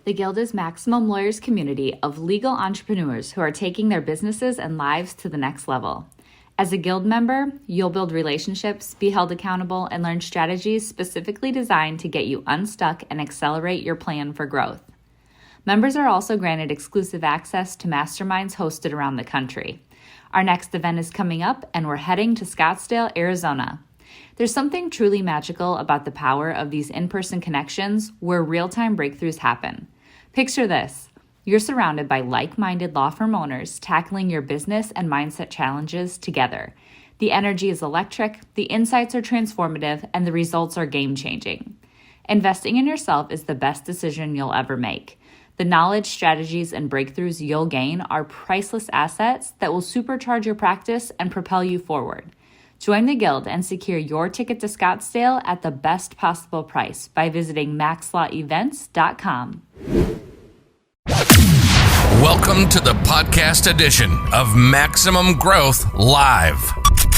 The Guild is Maximum Lawyers' community of legal entrepreneurs who are taking their businesses and lives to the next level. As a Guild member, you'll build relationships, be held accountable, and learn strategies specifically designed to get you unstuck and accelerate your plan for growth. Members are also granted exclusive access to masterminds hosted around the country. Our next event is coming up, and we're heading to Scottsdale, Arizona. There's something truly magical about the power of these in-person connections where real-time breakthroughs happen. Picture this. You're surrounded by like-minded law firm owners tackling your business and mindset challenges together. The energy is electric, the insights are transformative, and the results are game-changing. Investing in yourself is the best decision you'll ever make. The knowledge, strategies, and breakthroughs you'll gain are priceless assets that will supercharge your practice and propel you forward. Join the Guild and secure your ticket to Scottsdale at the best possible price by visiting maxlawevents.com. Welcome to the podcast edition of Maximum Growth Live,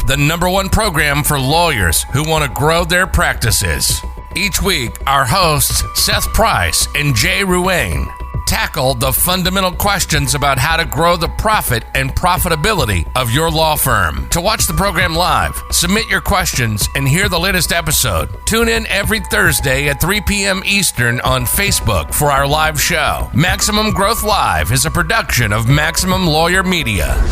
the #1 program for lawyers who want to grow their practices. Each week, our hosts, Seth Price and Jay Ruane, tackle the fundamental questions about how to grow the profit and profitability of your law firm. To watch the program live, submit your questions, and hear the latest episode, tune in every Thursday at 3 p.m. Eastern on Facebook for our live show. Maximum Growth Live is a production of Maximum Lawyer Media.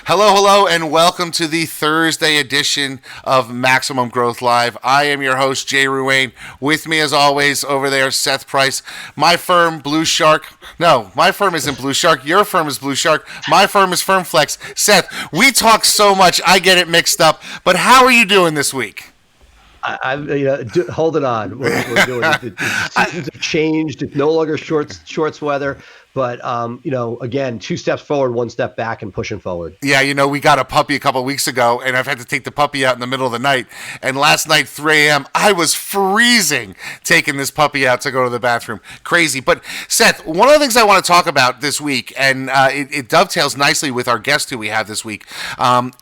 Hello, and welcome to the Thursday edition of Maximum Growth Live. I am your host, Jay Ruane. With me, as always, over there, Seth Price. My firm, Blue Shark. No, my firm isn't Blue Shark. Your firm is Blue Shark. My firm is FirmFlex. Seth, we talk so much, I get it mixed up. But how are you doing this week? Hold it on. We're doing it. The seasons have changed. It's no longer shorts weather. But, again, 2 steps forward, 1 step back, and pushing forward. Yeah, we got a puppy a couple of weeks ago, and I've had to take the puppy out in the middle of the night. And last night, 3 a.m., I was freezing taking this puppy out to go to the bathroom. Crazy. But, Seth, one of the things I want to talk about this week, and it dovetails nicely with our guest who we have this week,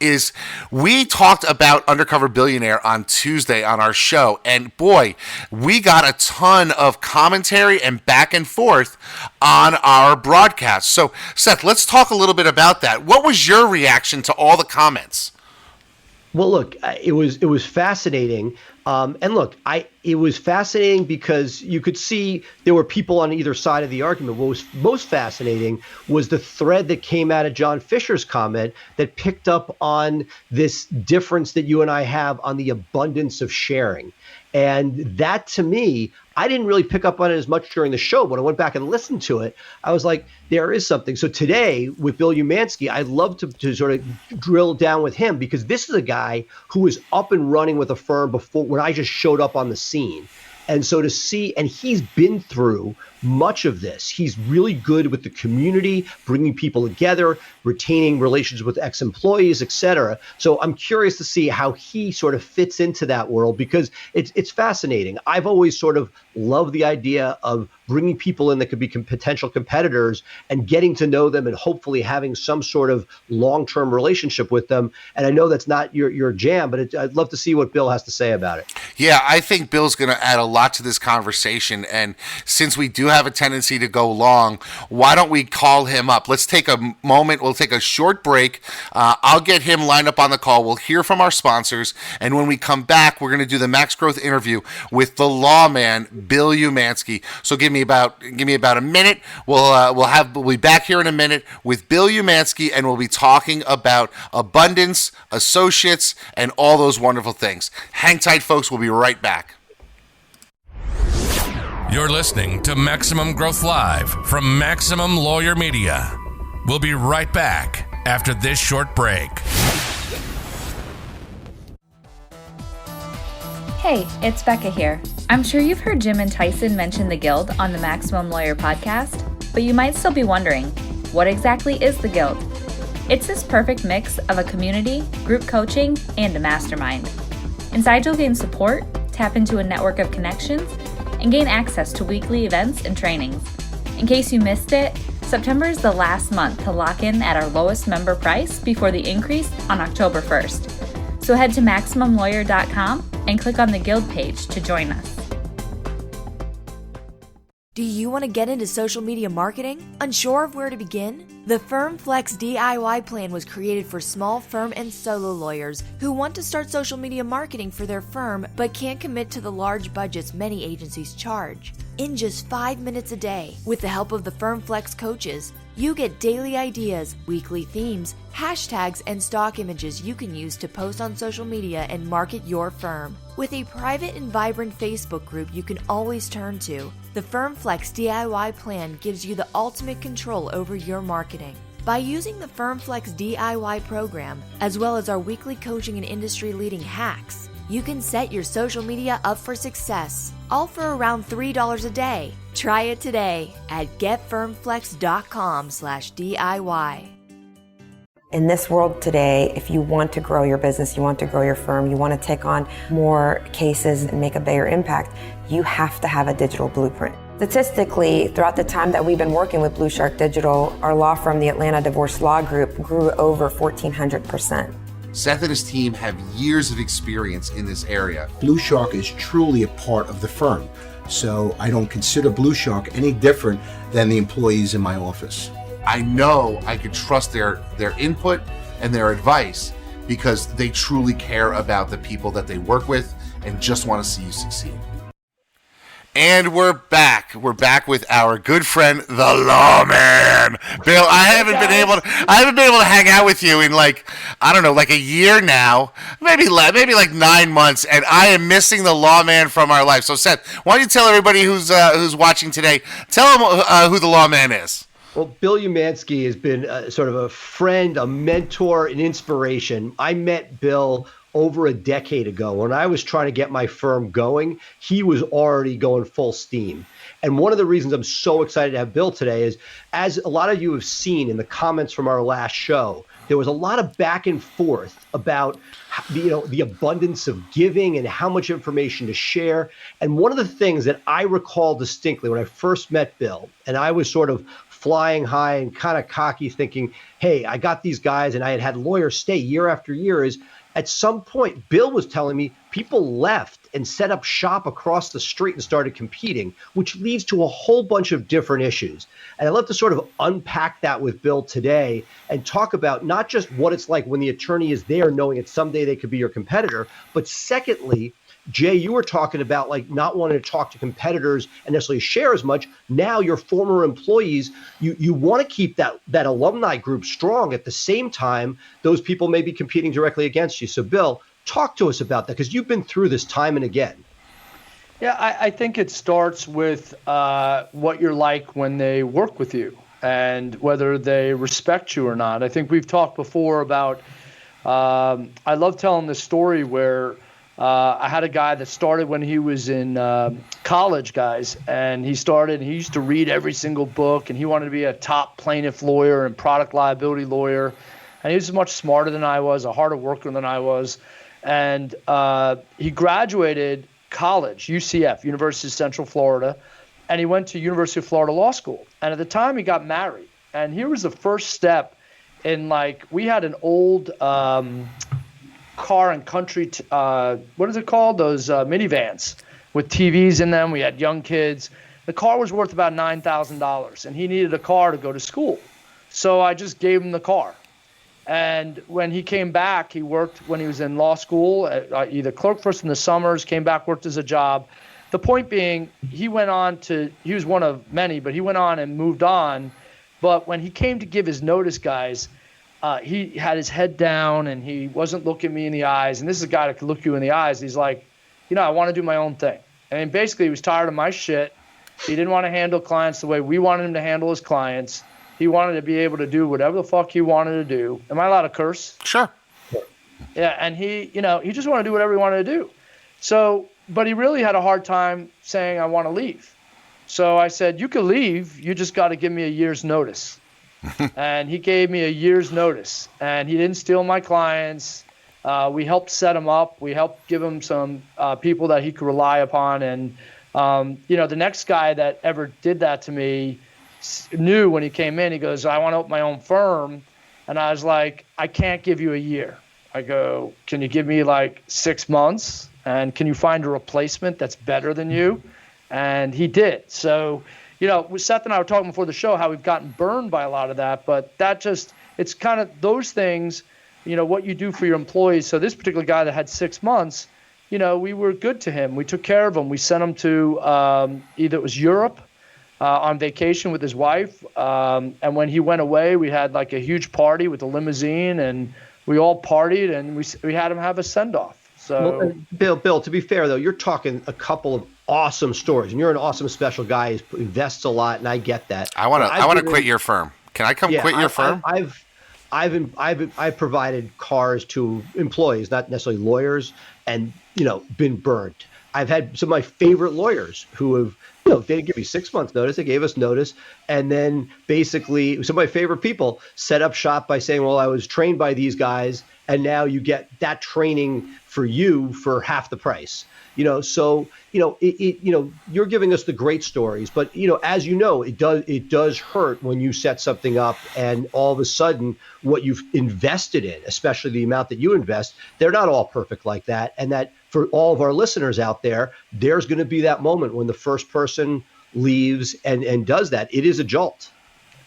is we talked about Undercover Billionaire on Tuesday on our show. And, boy, we got a ton of commentary and back and forth on our broadcast. So, Seth, let's talk a little bit about that. What was your reaction to all the comments? Well, look, it was fascinating. It was fascinating because you could see there were people on either side of the argument. What was most fascinating was the thread that came out of John Fisher's comment that picked up on this difference that you and I have on the abundance of sharing. And that, to me, I didn't really pick up on it as much during the show. When I went back and listened to it, I was like, there is something. So today with Bill Umansky, I'd love to sort of drill down with him because this is a guy who was up and running with a firm before when I just showed up on the scene. And so to see, and he's been through much of this. He's really good with the community, bringing people together, retaining relations with ex-employees, et cetera. So I'm curious to see how he sort of fits into that world because it's fascinating. I've always sort of loved the idea of bringing people in that could be potential competitors and getting to know them and hopefully having some sort of long-term relationship with them. And I know that's not your jam, but I'd love to see what Bill has to say about it. Yeah, I think Bill's going to add a lot to this conversation. And since we do have a tendency to go long, why don't we call him up? Let's take a moment. We'll take a short break. I'll get him lined up on the call. We'll hear from our sponsors. And when we come back, we're going to do the Max Growth interview with the lawman, Bill Umansky. So give me about a minute. We'll be back here in a minute with Bill Umansky, and we'll be talking about abundance, associates, and all those wonderful things. Hang tight, folks. We'll be right back. You're listening to Maximum Growth Live from Maximum Lawyer Media. We'll be right back after this short break. Hey, it's Becca here. I'm sure you've heard Jim and Tyson mention the Guild on the Maximum Lawyer podcast, but you might still be wondering, what exactly is the Guild? It's this perfect mix of a community, group coaching, and a mastermind. Inside you'll gain support, tap into a network of connections, and gain access to weekly events and trainings. In case you missed it, September is the last month to lock in at our lowest member price before the increase on October 1st. So head to MaximumLawyer.com and click on the Guild page to join us. Do you want to get into social media marketing? Unsure of where to begin? The Firm Flex DIY plan was created for small firm and solo lawyers who want to start social media marketing for their firm but can't commit to the large budgets many agencies charge. In just 5 minutes a day, with the help of the Firm Flex coaches, you get daily ideas, weekly themes, hashtags, and stock images you can use to post on social media and market your firm. With a private and vibrant Facebook group you can always turn to, the Firm Flex DIY plan gives you the ultimate control over your marketing. By using the Firm Flex DIY program, as well as our weekly coaching and industry-leading hacks, you can set your social media up for success, all for around $3 a day. Try it today at getfirmflex.com/DIY. In this world today, if you want to grow your business, you want to grow your firm, you want to take on more cases and make a bigger impact, you have to have a digital blueprint. Statistically, throughout the time that we've been working with Blue Shark Digital, our law firm, the Atlanta Divorce Law Group, grew over 1,400%. Seth and his team have years of experience in this area. Blue Shark is truly a part of the firm, so I don't consider Blue Shark any different than the employees in my office. I know I can trust their input and their advice because they truly care about the people that they work with and just want to see you succeed. And we're back. We're back with our good friend, the Lawman. Bill, I haven't been able to hang out with you in like a year now, maybe like 9 months, and I am missing the Lawman from our life. So Seth, why don't you tell everybody who's watching today, tell them who the Lawman is. Well, Bill Umansky has been sort of a friend, a mentor, an inspiration. I met Bill over a decade ago. When I was trying to get my firm going, he was already going full steam. And one of the reasons I'm so excited to have Bill today is, as a lot of you have seen in the comments from our last show, there was a lot of back and forth about the abundance of giving and how much information to share. And one of the things that I recall distinctly when I first met Bill, and I was sort of flying high and kind of cocky thinking, hey, I got these guys, and I had lawyers stay year after year, is at some point, Bill was telling me people left and set up shop across the street and started competing, which leads to a whole bunch of different issues. And I'd love to sort of unpack that with Bill today and talk about not just what it's like when the attorney is there knowing that someday they could be your competitor, but secondly, Jay, you were talking about like not wanting to talk to competitors and necessarily share as much. Now your former employees, you want to keep that alumni group strong. At the same time, those people may be competing directly against you. So Bill, talk to us about that because you've been through this time and again. Yeah, I think it starts with what you're like when they work with you and whether they respect you or not. I think we've talked before about, I love telling this story where I had a guy that started when he was in college, guys, and he used to read every single book, and he wanted to be a top plaintiff lawyer and product liability lawyer. And he was much smarter than I was, a harder worker than I was. And he graduated college, UCF, University of Central Florida, and he went to University of Florida Law School. And at the time, he got married. And here was the first step in, we had an old car and country, what is it called? Those minivans with TVs in them. We had young kids. The car was worth about $9,000, and he needed a car to go to school. So I just gave him the car. And when he came back, he worked when he was in law school, either clerk first in the summers, came back, worked as a job. The point being, he was one of many, but he went on and moved on. But when he came to give his notice, guys, he had his head down and he wasn't looking me in the eyes. And this is a guy that could look you in the eyes. He's like, I want to do my own thing. And basically he was tired of my shit. He didn't want to handle clients the way we wanted him to handle his clients. He wanted to be able to do whatever the fuck he wanted to do. Am I allowed to curse? Sure. Yeah. And he just wanted to do whatever he wanted to do. So, but he really had a hard time saying, I want to leave. So I said, you can leave. You just got to give me a year's notice. And he gave me a year's notice, and he didn't steal my clients. We helped set him up. We helped give him some people that he could rely upon. And, the next guy that ever did that to me knew when he came in, he goes, I want to open my own firm. And I was like, I can't give you a year. I go, can you give me like 6 months? And can you find a replacement that's better than you? And he did. So, Seth and I were talking before the show how we've gotten burned by a lot of that, but it's kind of those things, what you do for your employees. So this particular guy that had 6 months, we were good to him. We took care of him. We sent him to either it was Europe on vacation with his wife. And when he went away, we had like a huge party with a limousine, and we all partied, and we had him have a send-off. So, Bill, to be fair, though, you're talking a couple of awesome stories, and you're an awesome special guy who invests a lot, and I get that. I want to quit your firm. Can I quit your firm? I've provided cars to employees, not necessarily lawyers, and been burned. I've had some of my favorite lawyers who have, they didn't give me 6 months notice. They gave us notice. And then basically some of my favorite people set up shop by saying, well, I was trained by these guys, and now you get that training for you for half the price. So you're giving us the great stories, but as it does hurt when you set something up and all of a sudden what you've invested in, especially the amount that you invest, they're not all perfect like that. And that for all of our listeners out there, there's going to be that moment when the first person leaves and does that. It is a jolt.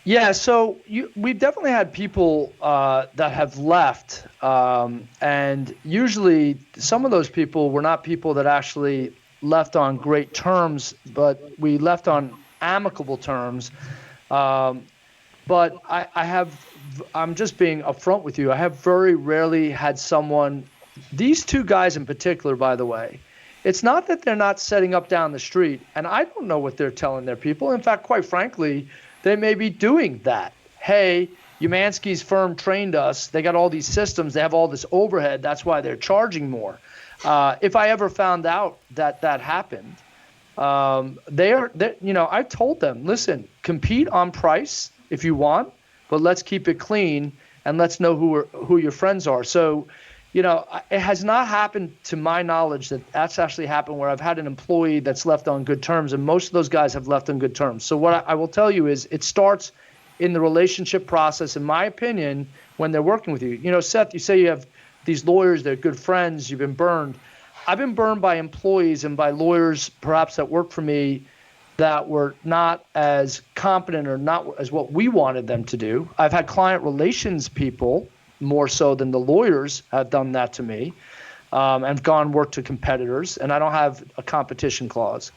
Yeah, so we've definitely had people that have left, and usually some of those people were not people that actually left on great terms, but we left on amicable terms. But I'm just being upfront with you. I have very rarely had someone, these two guys in particular, by the way, it's not that they're not setting up down the street, and I don't know what they're telling their people. In fact, quite frankly, they may be doing that. Hey, Umansky's firm trained us. They got all these systems. They have all this overhead. That's why they're charging more. If I ever found out that happened, I told them, listen, compete on price if you want, but let's keep it clean and let's know who your friends are. So, it has not happened to my knowledge that's actually happened where I've had an employee that's left on good terms, and most of those guys have left on good terms. So what I will tell you is it starts in the relationship process, in my opinion, when they're working with you. Seth, you say you have these lawyers, they're good friends, you've been burned. I've been burned by employees and by lawyers perhaps that work for me that were not as competent or not as what we wanted them to do. I've had client relations people more so than the lawyers have done that to me, and gone work to competitors, and I don't have a competition clause.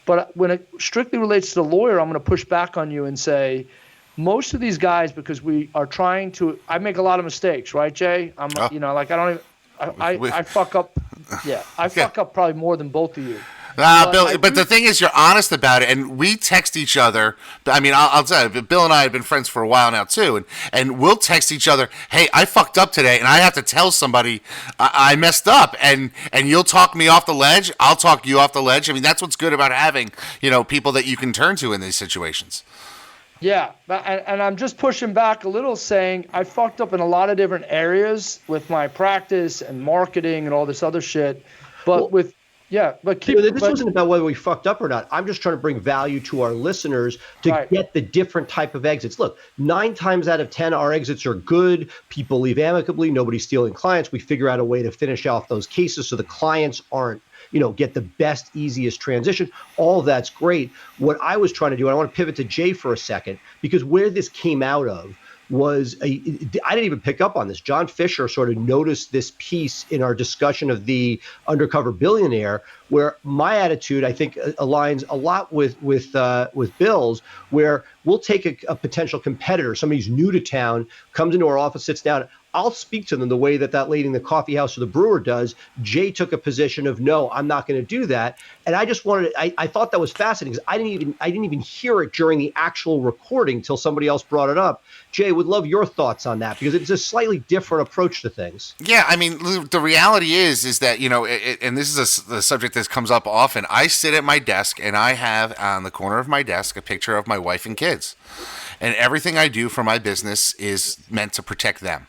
But when it strictly relates to the lawyer, I'm going to push back on you and say most of these guys, because we are trying to, I make a lot of mistakes, right, Jay? I fuck up. Yeah, I fuck up probably more than both of you. Bill, but the thing is, you're honest about it, and we text each other. I mean, I'll tell you, Bill and I have been friends for a while now, too, and we'll text each other, hey, I fucked up today, and I have to tell somebody I messed up, and you'll talk me off the ledge, I'll talk you off the ledge. I mean, that's what's good about having, people that you can turn to in these situations. Yeah, and I'm just pushing back a little, saying I fucked up in a lot of different areas with my practice and marketing and all this other shit, but this wasn't about whether we fucked up or not. I'm just trying to bring value to our listeners to get the different type of exits. Look, 9 times out of 10, our exits are good. People leave amicably. Nobody's stealing clients. We figure out a way to finish off those cases so the clients aren't, get the best, easiest transition. All of that's great. What I was trying to do, and I want to pivot to Jay for a second, because where this came out of was I didn't even pick up on this. John Fisher sort of noticed this piece in our discussion of the undercover billionaire, where my attitude, I think, aligns a lot with Bill's, where we'll take a potential competitor, somebody who's new to town, comes into our office, sits down. I'll speak to them the way that lady in the coffee house or the brewer does. Jay took a position of, no, I'm not going to do that. And I just wanted, I thought that was fascinating because I didn't even hear it during the actual recording till somebody else brought it up. Jay, would love your thoughts on that because it's a slightly different approach to things. Yeah, I mean, the reality is that, and this is the subject that comes up often. I sit at my desk and I have on the corner of my desk a picture of my wife and kids. And everything I do for my business is meant to protect them.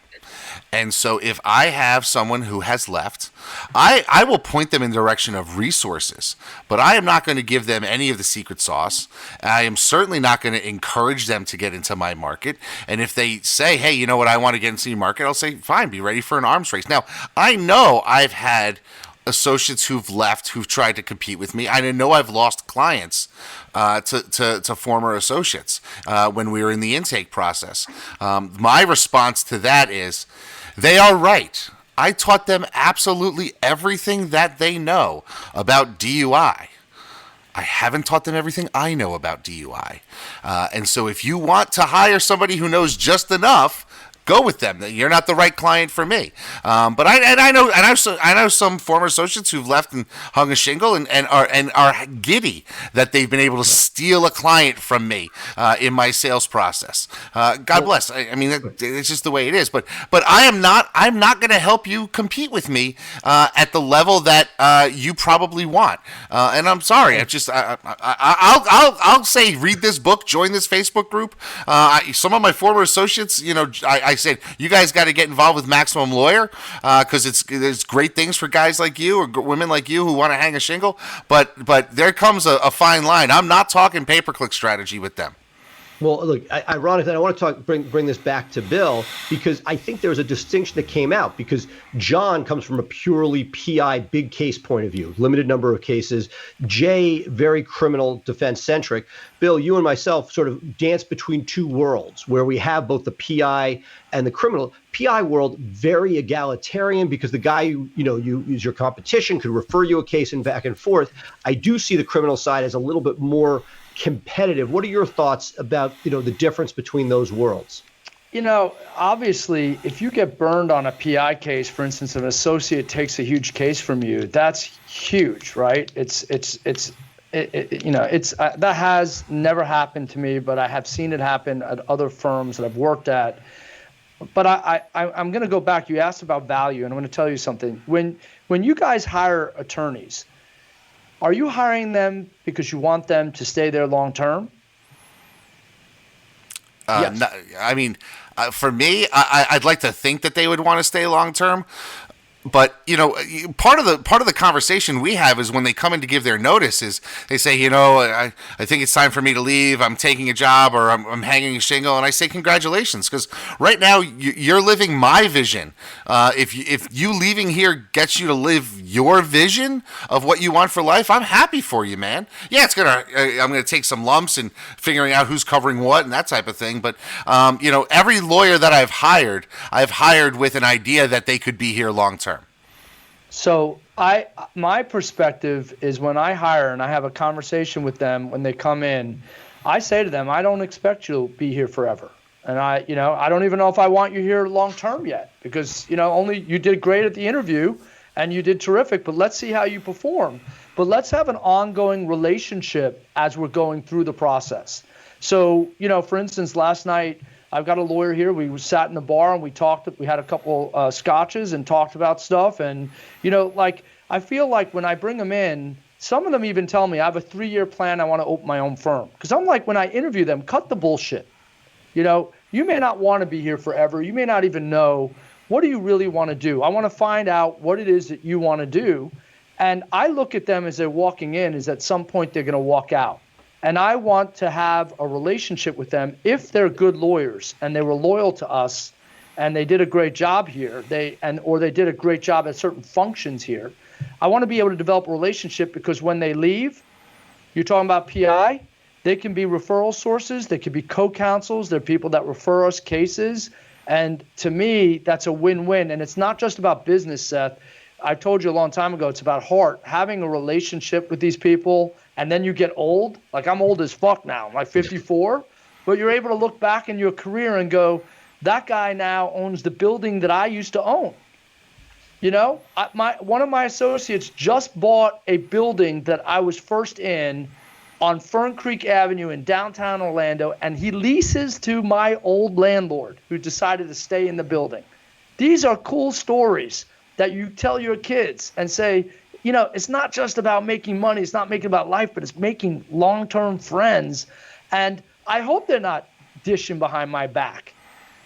And so if I have someone who has left, I will point them in the direction of resources, but I am not going to give them any of the secret sauce. I am certainly not going to encourage them to get into my market. And if they say, hey, you know what, I want to get into your market, I'll say, fine, be ready for an arms race. Now, I know I've had associates who've left, who've tried to compete with me. I know I've lost clients to former associates when we were in the intake process. My response to that is, they are right. I taught them absolutely everything that they know about DUI. I haven't taught them everything I know about DUI. And so if you want to hire somebody who knows just enough, go with them. You're not the right client for me. But I know some former associates who've left and hung a shingle and are giddy that they've been able to steal a client from me in my sales process. God bless. I mean, it's just the way it is. But I'm not going to help you compete with me at the level that you probably want. And I'm sorry. I'll say read this book, join this Facebook group. Some of my former associates, I said, you guys got to get involved with Maximum Lawyer because there's great things for guys like you or women like you who want to hang a shingle. But there comes a fine line. I'm not talking pay-per-click strategy with them. Well, look, ironically, I want to bring this back to Bill because I think there's a distinction that came out because John comes from a purely PI big case point of view, limited number of cases. Jay, very criminal defense centric. Bill, you and myself sort of dance between two worlds where we have both the PI and the criminal. PI world, very egalitarian because the guy you use your competition could refer you a case and back and forth. I do see the criminal side as a little bit more competitive. What are your thoughts about, the difference between those worlds? Obviously, if you get burned on a PI case, for instance, an associate takes a huge case from you, that's huge, right? That has never happened to me, but I have seen it happen at other firms that I've worked at. But I'm going to go back. You asked about value, and I'm going to tell you something. When you guys hire attorneys, are you hiring them because you want them to stay there long term? Yes. No, I mean, for me, I'd like to think that they would want to stay long term. But part of the conversation we have is when they come in to give their notice is they say, I think it's time for me to leave. I'm taking a job or I'm hanging a shingle, and I say congratulations because right now you're living my vision. If you leaving here gets you to live your vision of what you want for life, I'm happy for you, man. Yeah, I'm gonna take some lumps and figuring out who's covering what and that type of thing. But every lawyer that I've hired with an idea that they could be here long term. So my perspective is when I hire and I have a conversation with them when they come in, I say to them, I don't expect you to be here forever. And I don't even know if I want you here long term yet because, only you did great at the interview and you did terrific, but let's see how you perform. But let's have an ongoing relationship as we're going through the process. So, for instance, last night, I've got a lawyer here. We sat in the bar and we talked. We had a couple scotches and talked about stuff. And, I feel like when I bring them in, some of them even tell me I have a 3-year plan. I want to open my own firm. Because I'm like, when I interview them, cut the bullshit. You may not want to be here forever. You may not even know. What do you really want to do? I want to find out what it is that you want to do. And I look at them as they're walking in, is at some point they're going to walk out. And I want to have a relationship with them if they're good lawyers and they were loyal to us and they did a great job here, or they did a great job at certain functions here. I want to be able to develop a relationship because when they leave, you're talking about PI, they can be referral sources, they can be co-counsels, they're people that refer us cases. And to me, that's a win-win. And it's not just about business, Seth. I told you a long time ago, it's about heart. Having a relationship with these people, and then you get old. Like I'm old as fuck now. I'm like 54. But you're able to look back in your career and go, that guy now owns the building that I used to own. One of my associates just bought a building that I was first in on Fern Creek Avenue in downtown Orlando, and he leases to my old landlord who decided to stay in the building. These are cool stories that you tell your kids and say, it's not just about making money. It's not making about life, but it's making long-term friends. And I hope they're not dishing behind my back.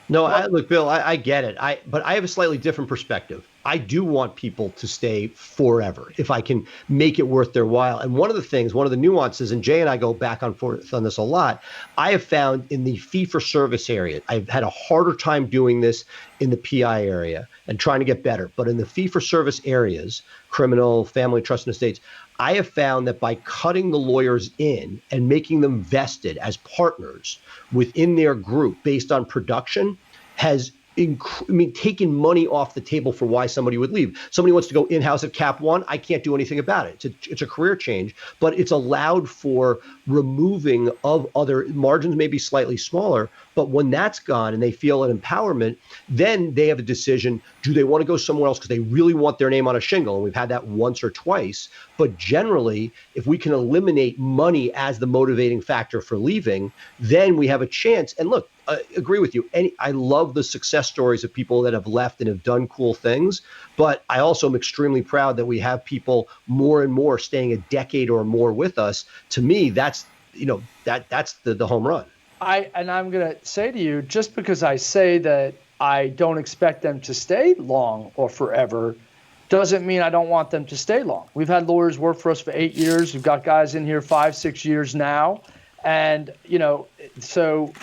No, look, Bill, I get it. But I have a slightly different perspective. I do want people to stay forever if I can make it worth their while. And one of the nuances, and Jay and I go back and forth on this a lot, I have found in the fee-for-service area, I've had a harder time doing this in the PI area and trying to get better. But in the fee-for-service areas, criminal, family, trust, and estates, I have found that by cutting the lawyers in and making them vested as partners within their group based on production has taken money off the table for why somebody would leave. Somebody wants to go in-house at Cap One. I can't do anything about it. It's a career change, but it's allowed for removing of other margins, maybe slightly smaller. But when that's gone and they feel an empowerment, then they have a decision. Do they want to go somewhere else because they really want their name on a shingle? And we've had that once or twice. But generally, if we can eliminate money as the motivating factor for leaving, then we have a chance. And look, agree with you. I love the success stories of people that have left and have done cool things. But I also am extremely proud that we have people more and more staying a decade or more with us. To me, that's the home run. I'm going to say to you, just because I say that I don't expect them to stay long or forever, doesn't mean I don't want them to stay long. We've had lawyers work for us for 8 years. We've got guys in here 5-6 years now. And, so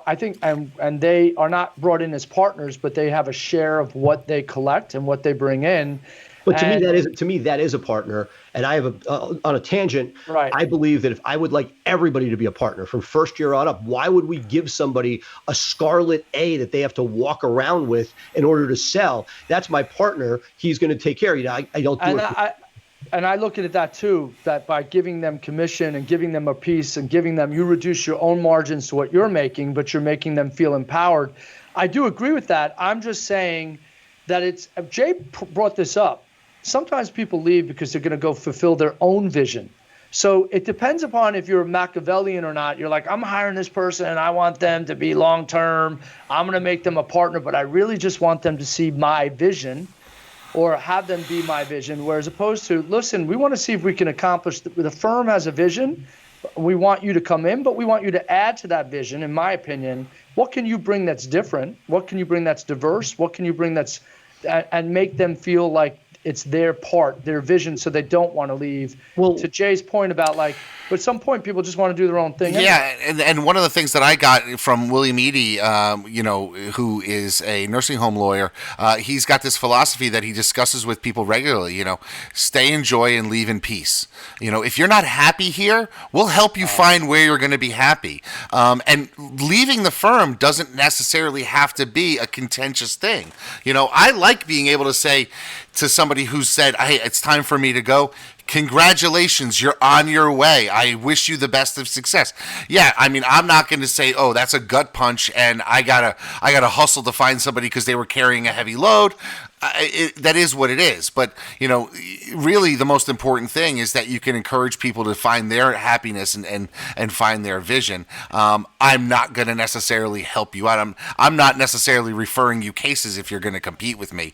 I think, and they are not brought in as partners, but they have a share of what they collect and what they bring in. But to me, that is a partner. And I have on a tangent, right. I believe that if I would like everybody to be a partner from first year on up, why would we give somebody a scarlet A that they have to walk around with in order to sell? That's my partner. He's going to take care of you. I don't do it. And I look at it that too, that by giving them commission and giving them a piece and giving them, you reduce your own margins to what you're making, but you're making them feel empowered. I do agree with that. I'm just saying that Jay brought this up. Sometimes people leave because they're going to go fulfill their own vision. So it depends upon if you're a Machiavellian or not. You're like, I'm hiring this person and I want them to be long-term. I'm going to make them a partner, but I really just want them to see my vision or have them be my vision. Whereas opposed to, listen, we want to see if we can accomplish, the firm has a vision. We want you to come in, but we want you to add to that vision, in my opinion. What can you bring that's different? What can you bring that's diverse? What can you bring and make them feel like it's their part, their vision, so they don't want to leave. Well, to Jay's point about but at some point people just want to do their own thing. Yeah, and one of the things that I got from William Eady, who is a nursing home lawyer, he's got this philosophy that he discusses with people regularly. Stay in joy and leave in peace. If you're not happy here, we'll help you find where you're going to be happy. And leaving the firm doesn't necessarily have to be a contentious thing. I like being able to say to somebody who said, hey, it's time for me to go, congratulations, you're on your way. I wish you the best of success. Yeah, I'm not going to say, oh, that's a gut punch and I gotta hustle to find somebody because they were carrying a heavy load. That is what it is. But, really the most important thing is that you can encourage people to find their happiness and find their vision. I'm not going to necessarily help you out. I'm not necessarily referring you cases if you're going to compete with me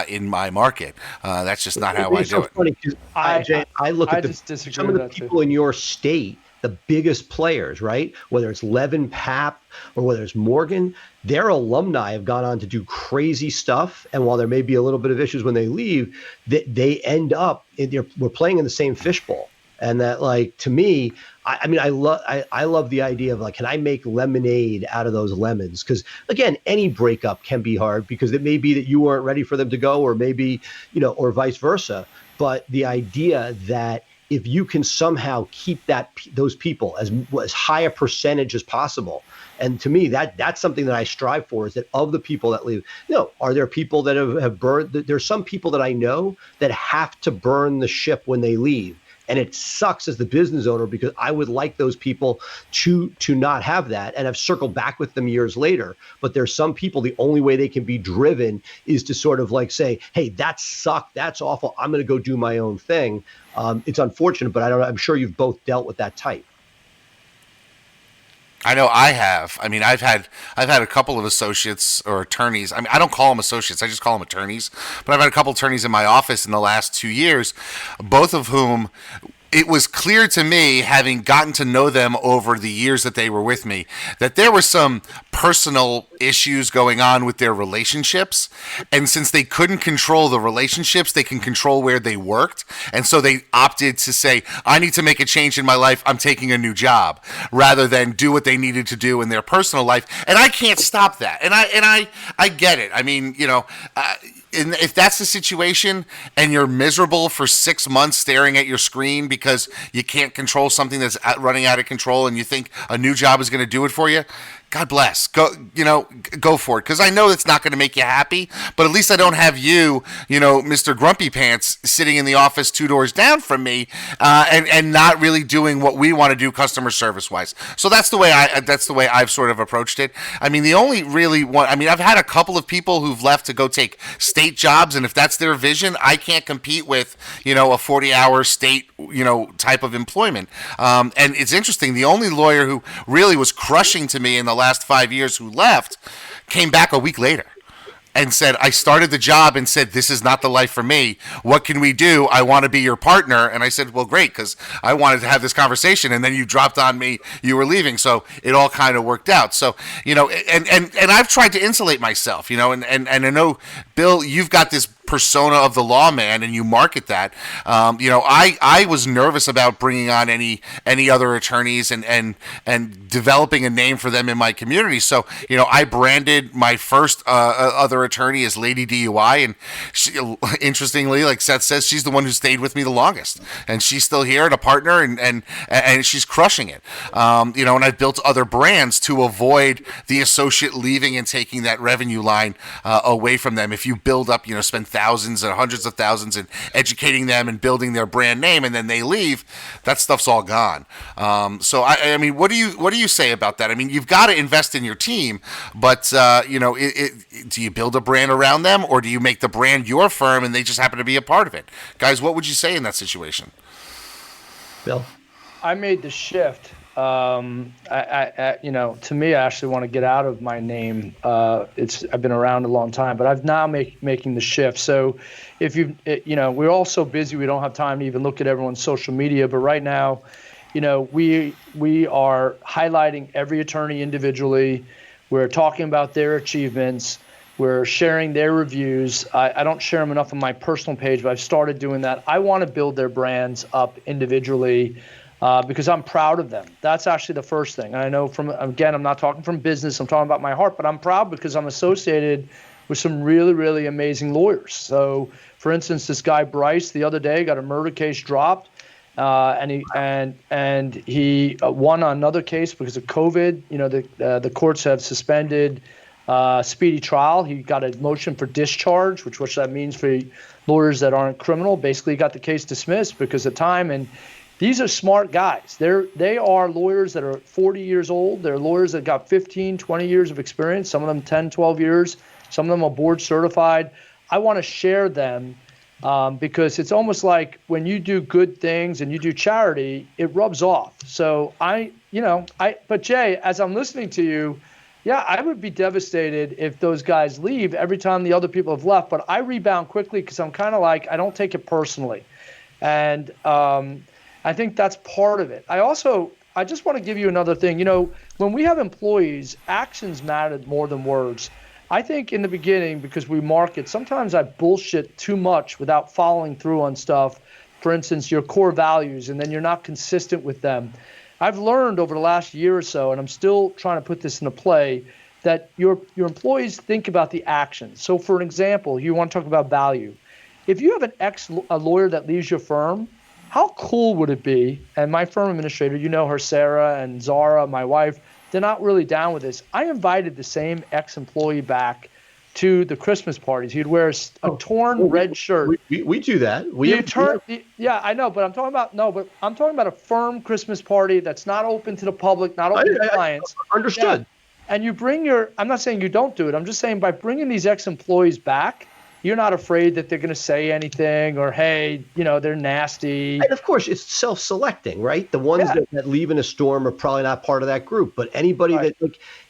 in my market. That's just not how I do it. Funny, I look at some of the people in your state, the biggest players, right? Whether it's Levin, Pap, or whether it's Morgan, their alumni have gone on to do crazy stuff. And while there may be a little bit of issues when they leave, they end up, we're playing in the same fishbowl. And that, to me, I love the idea of can I make lemonade out of those lemons? Because again, any breakup can be hard because it may be that you weren't ready for them to go, or maybe, or vice versa. But the idea that if you can somehow keep those people as high a percentage as possible, and to me that's something that I strive for, is that of the people that leave, are there people that have burned? There's some people that I know that have to burn the ship when they leave. And it sucks as the business owner because I would like those people to not have that. And I've circled back with them years later. But there's some people, the only way they can be driven is to sort of say, hey, that sucked. That's awful. I'm going to go do my own thing. It's unfortunate, but I'm sure you've both dealt with that type. I know I have. I've had a couple of associates or attorneys. I don't call them associates. I just call them attorneys. But I've had a couple of attorneys in my office in the last 2 years, both of whom it was clear to me, having gotten to know them over the years that they were with me, that there were some personal issues going on with their relationships. And since they couldn't control the relationships, they can control where they worked. And so they opted to say, I need to make a change in my life. I'm taking a new job, rather than do what they needed to do in their personal life. And I can't stop that. And I get it. I mean, if that's the situation and you're miserable for 6 months staring at your screen because you can't control something that's running out of control and you think a new job is going to do it for you, God bless. Go for it. Because I know it's not going to make you happy, but at least I don't have you, Mr. Grumpy Pants, sitting in the office 2 doors down from me, and not really doing what we want to do customer service wise. So that's the way I've sort of approached it. I mean, the only really one. I mean, I've had a couple of people who've left to go take state jobs, and if that's their vision, I can't compete with a 40-hour state type of employment. And it's interesting. The only lawyer who really was crushing to me in the last 5 years who left came back a week later and said, I started the job and said, this is not the life for me. What can we do? I want to be your partner. And I said, well, great, because I wanted to have this conversation. And then you dropped on me, you were leaving. So it all kind of worked out. So, and I've tried to insulate myself, and I know, Bill, you've got this persona of the lawman and you market that. I was nervous about bringing on any other attorneys and developing a name for them in my community. So, I branded my first other attorney as Lady DUI, and she, interestingly, like Seth says, she's the one who stayed with me the longest, and she's still here and a partner, and she's crushing it. And I've built other brands to avoid the associate leaving and taking that revenue line away from them. If you build up, spend thousands and hundreds of thousands in educating them and building their brand name, and then they leave, that stuff's all gone. So I mean, what do you say about that? I mean, you've got to invest in your team, but do you build a brand around them, or do you make the brand your firm and they just happen to be a part of it? Guys, what would you say in that situation? Bill? I made the shift. To me, I actually want to get out of my name. I've been around a long time, but I've now making the shift. So if we're all so busy, we don't have time to even look at everyone's social media. But right now, we are highlighting every attorney individually. We're talking about their achievements. We're sharing their reviews. I don't share them enough on my personal page, but I've started doing that. I want to build their brands up individually. Because I'm proud of them. That's actually the first thing. And I know I'm not talking from business, I'm talking about my heart, but I'm proud because I'm associated with some really, really amazing lawyers. So, for instance, this guy Bryce the other day got a murder case dropped, and he won on another case because of COVID. The courts have suspended speedy trial. He got a motion for discharge, which that means for lawyers that aren't criminal. Basically, he got the case dismissed because of time. And these are smart guys. They are lawyers that are 40 years old. They're lawyers that got 15, 20 years of experience, some of them 10, 12 years. Some of them are board certified. I want to share them because it's almost like when you do good things and you do charity, it rubs off. So but Jay, as I'm listening to you, yeah, I would be devastated if those guys leave every time the other people have left. But I rebound quickly because I'm kind of like, I don't take it personally. And I think that's part of it. I just want to give you another thing. When we have employees, actions matter more than words. I think in the beginning, because we market, sometimes I bullshit too much without following through on stuff. For instance, your core values, and then you're not consistent with them. I've learned over the last year or so, and I'm still trying to put this into play, that your employees think about the actions. So for an example, you want to talk about value. If you have a lawyer that leaves your firm, how cool would it be? And my firm administrator, her, Sarah and Zara, my wife, they're not really down with this. I invited the same ex-employee back to the Christmas parties. He'd wear a torn red shirt. We do that. Yeah, I know, but I'm talking about a firm Christmas party that's not open to the public, not open to clients. Understood. Yeah. And you bring I'm not saying you don't do it. I'm just saying by bringing these ex-employees back, you're not afraid that they're going to say anything or, hey, they're nasty. And of course, it's self-selecting, right? The ones that leave in a storm are probably not part of that group. But anybody that,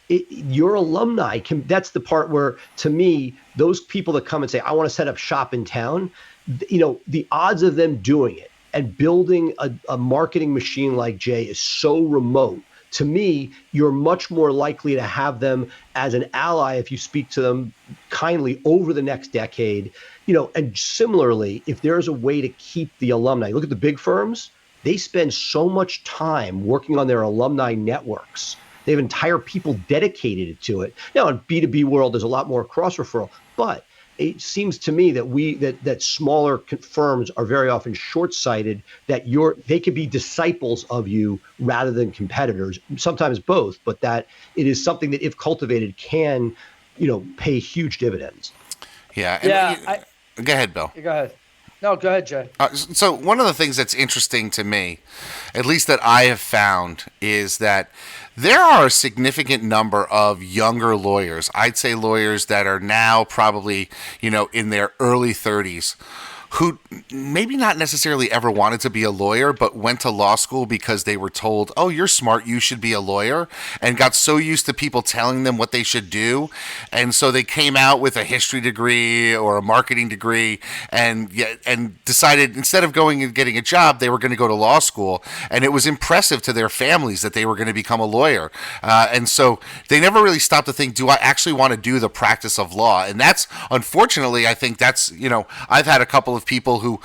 your alumni, that's the part where, to me, those people that come and say, I want to set up shop in town, the odds of them doing it and building a marketing machine like Jay is so remote to me, you're much more likely to have them as an ally if you speak to them kindly over the next decade. And similarly, if there's a way to keep the alumni, look at the big firms, they spend so much time working on their alumni networks. They have entire people dedicated to it. Now, in B2B world, there's a lot more cross-referral, but it seems to me that that smaller firms are very often short-sighted, that they could be disciples of you rather than competitors, sometimes both, but that it is something that, if cultivated, can, pay huge dividends. Yeah. Go ahead, Bill. Go ahead. No, go ahead, Jay. So one of the things that's interesting to me, at least that I have found, is that there are a significant number of younger lawyers. I'd say lawyers that are now probably, in their early 30s, who maybe not necessarily ever wanted to be a lawyer, but went to law school because they were told, oh, you're smart, you should be a lawyer, and got so used to people telling them what they should do. And so they came out with a history degree or a marketing degree and decided instead of going and getting a job, they were going to go to law school. And it was impressive to their families that they were going to become a lawyer. And so they never really stopped to think, do I actually want to do the practice of law? And that's, unfortunately, I think that's, I've had a couple of people who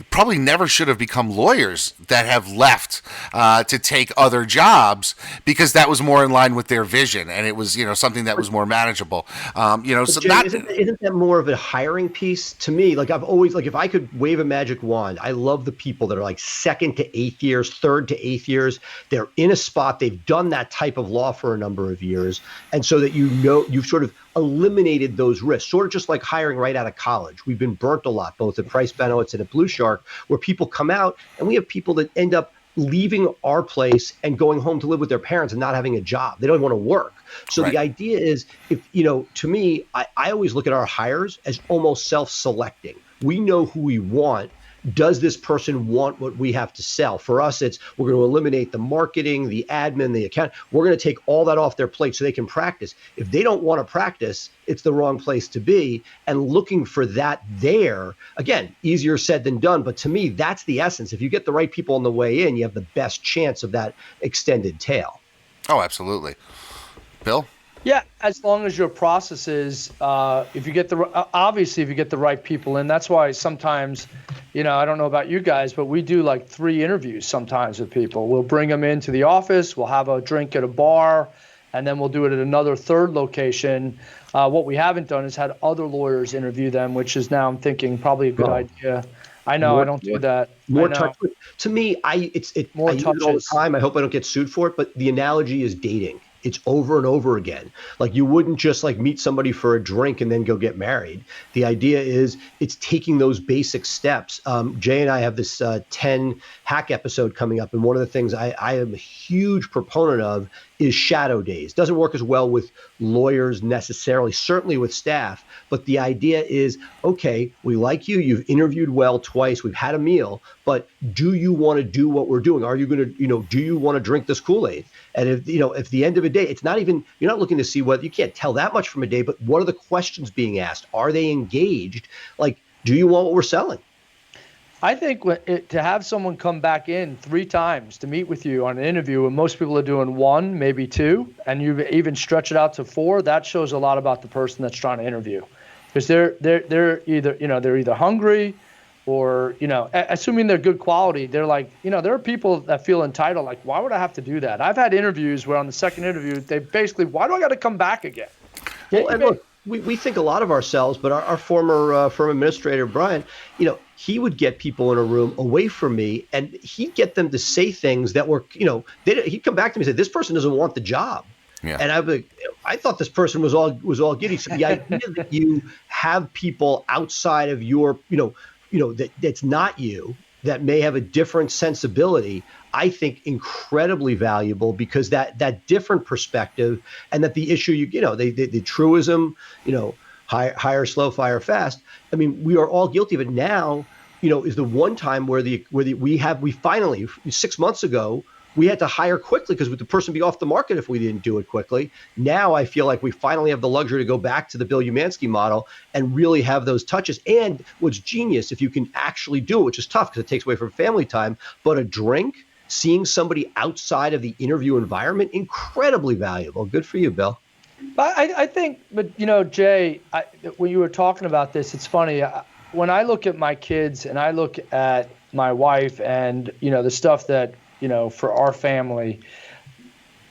probably never should have become lawyers that have left to take other jobs because that was more in line with their vision, and it was something that was more manageable. So Jay, isn't that more of a hiring piece to me? Like, I've always, if I could wave a magic wand, I love the people that are like 2nd to 8th years, 3rd to 8th years. They're in a spot, they've done that type of law for a number of years, and so that you've sort of eliminated those risks, sort of just like hiring right out of college. We've been burnt a lot, both at Price Benowitz and at Blue Shark, where people come out and we have people that end up leaving our place and going home to live with their parents and not having a job. They don't want to work. So right. The idea is, to me, I always look at our hires as almost self-selecting. We know who we want. Does this person want what we have to sell? For us, we're going to eliminate the marketing, the admin, the account. We're going to take all that off their plate so they can practice. If they don't want to practice, it's the wrong place to be. And looking for that there, again, easier said than done. But to me, that's the essence. If you get the right people on the way in, you have the best chance of that extended tail. Oh, absolutely. Bill? Yeah, as long as your process is, if you get the right people in, that's why sometimes, I don't know about you guys, but we do like 3 interviews sometimes with people. We'll bring them into the office, we'll have a drink at a bar, and then we'll do it at another 3rd location. What we haven't done is had other lawyers interview them, which is now I'm thinking probably a good idea. I know I don't do that. More touch. To me, I use it all the time. I hope I don't get sued for it, but the analogy is dating. It's over and over again. Like, you wouldn't just meet somebody for a drink and then go get married. The idea is it's taking those basic steps. Jay and I have this 10 hack episode coming up. And one of the things I am a huge proponent of is shadow days. Doesn't work as well with lawyers necessarily, certainly with staff. But the idea is, okay, we like you. You've interviewed well twice. We've had a meal. But do you want to do what we're doing? Are you going to, do you want to drink this Kool-Aid? And if the end of a day, it's not even, you're not looking to see whether, you can't tell that much from a day, but what are the questions being asked? Are they engaged? Like, do you want what we're selling? I think to have someone come back in 3 times to meet with you on an interview, and most people are doing 1, maybe 2, and you even stretch it out to 4, that shows a lot about the person that's trying to interview. Because they're either hungry, or, assuming they're good quality, they're like, there are people that feel entitled, like, why would I have to do that? I've had interviews where on the second interview, they basically, why do I got to come back again? Well, and look, we think a lot of ourselves, but our former firm administrator, Brian, he would get people in a room away from me, and he'd get them to say things that were, he'd come back to me and say, this person doesn't want the job. Yeah. And I'd be like, I thought this person was all giddy. So the idea that you have people outside of your, that's not you, that may have a different sensibility, I think incredibly valuable, because that different perspective, and that the issue, the truism, hire slow, fire fast. I mean, we are all guilty of it now. Is the one time where we finally 6 months ago, we had to hire quickly because the person would be off the market if we didn't do it quickly. Now I feel like we finally have the luxury to go back to the Bill Umansky model and really have those touches. And what's genius, if you can actually do it, which is tough because it takes away from family time, but a drink seeing somebody outside of the interview environment, incredibly valuable. Good for you, Bill. I think, but Jay, when you were talking about this, it's funny. When I look at my kids and I look at my wife and, the stuff that, for our family,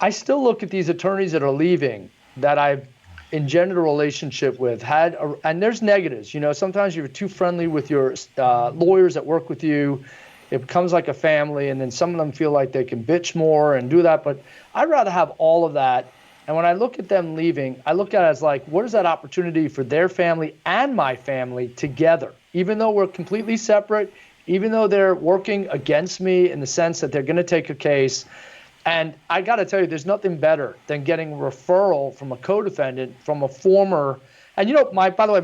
I still look at these attorneys that are leaving that I've engendered a relationship with, and there's negatives. Sometimes you're too friendly with your lawyers that work with you. It becomes like a family, and then some of them feel like they can bitch more and do that. But I'd rather have all of that. And when I look at them leaving, I look at it as like, what is that opportunity for their family and my family together? Even though we're completely separate, even though they're working against me in the sense that they're going to take a case. And I got to tell you, there's nothing better than getting a referral from a co-defendant, from a former. And by the way,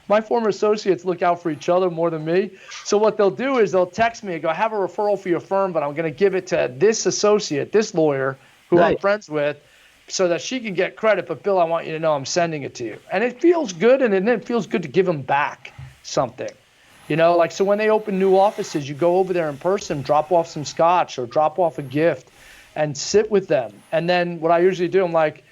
my former associates look out for each other more than me. So what they'll do is they'll text me and go, I have a referral for your firm, but I'm going to give it to this associate, this lawyer who I'm friends with, so that she can get credit. But Bill, I want you to know I'm sending it to you. And it feels good, and then it feels good to give them back something. So when they open new offices, you go over there in person, drop off some scotch or drop off a gift and sit with them. And then what I usually do, I'm like,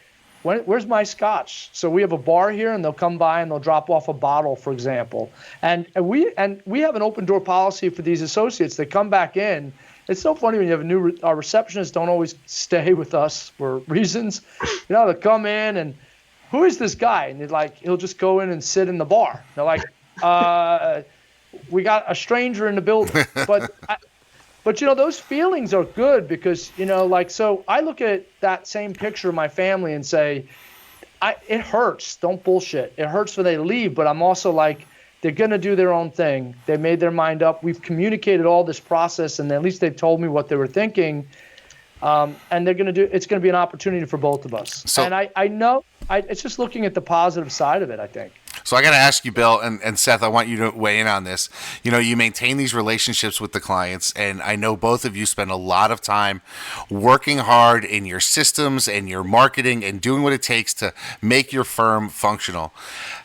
where's my scotch? So we have a bar here, and they'll come by and they'll drop off a bottle, for example. And we have an open door policy for these associates. They come back in. It's so funny when you have our receptionists don't always stay with us for reasons. They'll come in and, who is this guy? And he'll just go in and sit in the bar. They're like, we got a stranger in the building. But those feelings are good because, so I look at that same picture of my family and say, it hurts. Don't bullshit. It hurts when they leave, but I'm also like, they're going to do their own thing. They made their mind up. We've communicated all this process, and at least they've told me what they were thinking. And it's going to be an opportunity for both of us. So, and I know it's just looking at the positive side of it, I think. So I got to ask you, Bill, and Seth, I want you to weigh in on this. You maintain these relationships with the clients, and I know both of you spend a lot of time working hard in your systems and your marketing and doing what it takes to make your firm functional.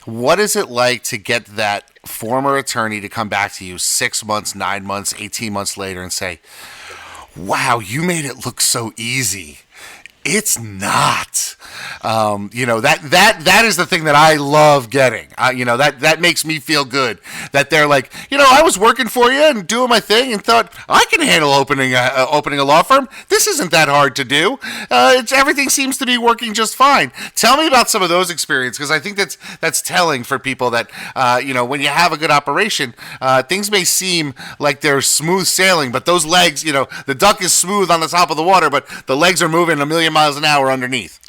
What is it like to get that former attorney to come back to you 6 months, 9 months, 18 months later and say, wow, you made it look so easy? It's not. That is the thing that I love getting. That makes me feel good. That they're like, I was working for you and doing my thing and thought I can handle opening a law firm. This isn't that hard to do. Everything seems to be working just fine. Tell me about some of those experiences, because I think that's telling for people that when you have a good operation, things may seem like they're smooth sailing, but those legs, the duck is smooth on the top of the water, but the legs are moving a million miles an hour underneath.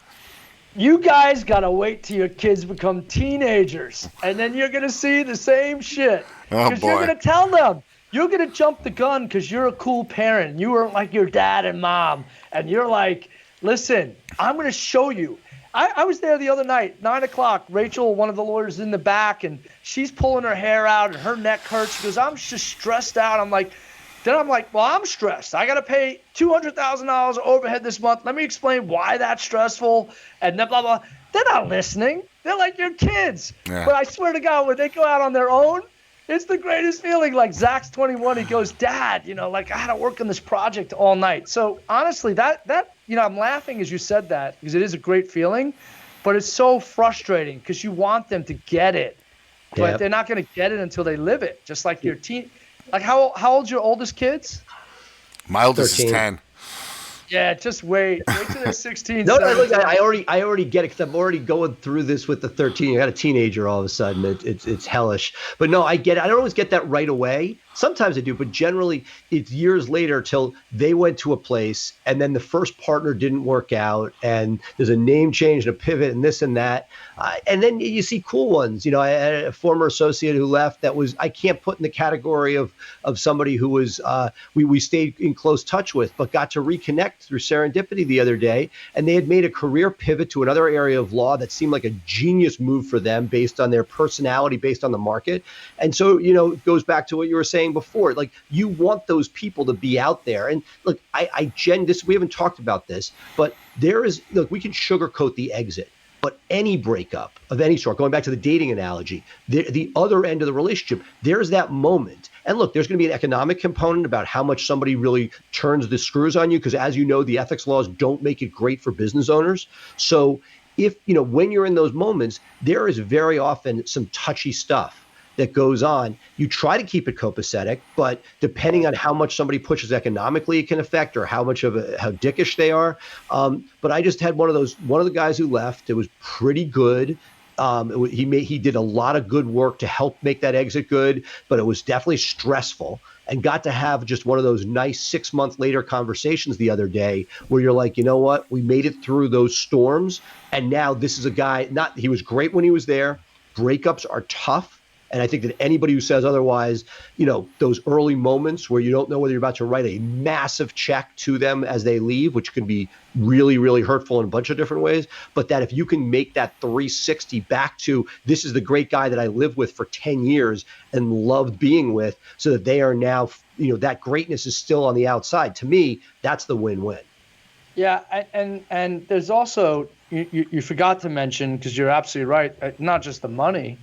You guys got to wait till your kids become teenagers, and then you're going to see the same shit. Because you're going to tell them. You're going to jump the gun because you're a cool parent. You weren't like your dad and mom. And you're like, listen, I'm going to show you. I was there the other night, 9 o'clock. Rachel, one of the lawyers, is in the back, and she's pulling her hair out, and her neck hurts. She goes, I'm just stressed out. I'm like, well, I'm stressed. I got to pay $200,000 overhead this month. Let me explain why that's stressful. And then blah, blah. They're not listening. They're like your kids. Yeah. But I swear to God, when they go out on their own, it's the greatest feeling. Like Zach's 21. He goes, Dad, I had to work on this project all night. So honestly, that I'm laughing as you said that because it is a great feeling. But it's so frustrating because you want them to get it. But they're not going to get it until they live it. Just like your teen. Like how old's your oldest kids? My oldest is 10. Yeah, just wait till they're 16. No, look, I already get it because I'm already going through this with the 13. You got a teenager all of a sudden. It's hellish. But no, I get it. I don't always get that right away. Sometimes I do, but generally it's years later till they went to a place and then the first partner didn't work out and there's a name change and a pivot and this and that. And then you see cool ones. I had a former associate who left that was I can't put in the category of somebody who was we stayed in close touch with, but got to reconnect through serendipity the other day. And they had made a career pivot to another area of law that seemed like a genius move for them based on their personality, based on the market. And so, it goes back to what you were saying before. Like, you want those people to be out there. And look, we haven't talked about this, but we can sugarcoat the exit. But any breakup of any sort, going back to the dating analogy, the other end of the relationship, there's that moment. And look, there's going to be an economic component about how much somebody really turns the screws on you, because as you know, the ethics laws don't make it great for business owners. So if, when you're in those moments, there is very often some touchy stuff that goes on. You try to keep it copacetic, but depending on how much somebody pushes economically, it can affect, or how dickish they are. But I just had one of the guys who left. It was pretty good. He did a lot of good work to help make that exit good, but it was definitely stressful, and got to have just one of those nice 6 month later conversations the other day where you're like, you know what, we made it through those storms. And now this is a guy, he was great when he was there. Breakups are tough. And I think that anybody who says otherwise, those early moments where you don't know whether you're about to write a massive check to them as they leave, which can be really, really hurtful in a bunch of different ways, but that if you can make that 360 back to, this is the great guy that I lived with for 10 years and loved being with, so that they are now, that greatness is still on the outside. To me, that's the win-win. Yeah, and there's also, you forgot to mention, because you're absolutely right, not just the money,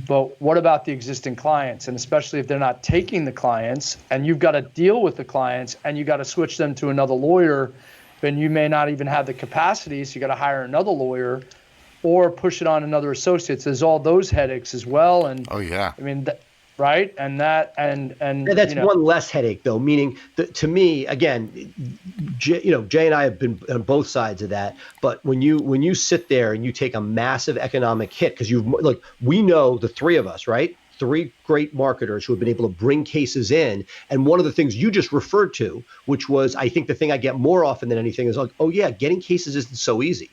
but what about the existing clients? And especially if they're not taking the clients, and you've got to deal with the clients, and you got to switch them to another lawyer, then you may not even have the capacity, so you got to hire another lawyer or push it on another associate. So there's all those headaches as well. And oh yeah, I mean, right? And that and that's one less headache, though. Meaning, to me, again, Jay and I have been on both sides of that. But when you sit there and you take a massive economic hit, because we know, the three of us, right? 3 great marketers who have been able to bring cases in. And one of the things you just referred to, which was, I think the thing I get more often than anything, is like, oh yeah, getting cases isn't so easy.